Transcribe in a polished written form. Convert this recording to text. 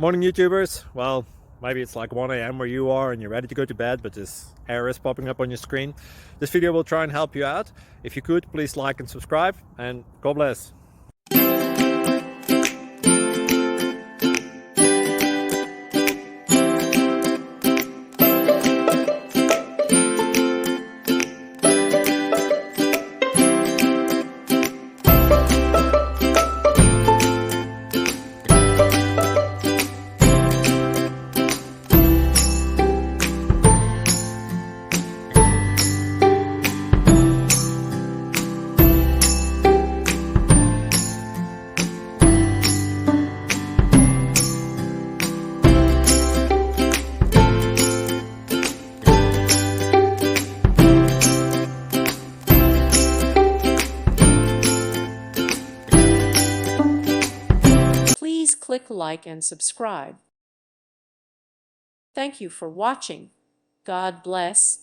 Morning YouTubers. Well, maybe it's like 1 a.m. where you are and you're ready to go to bed, but this error is popping up on your screen. This video will try and help you out. If you could, please like and subscribe, and God bless. Please click like and subscribe. Thank you for watching. God bless.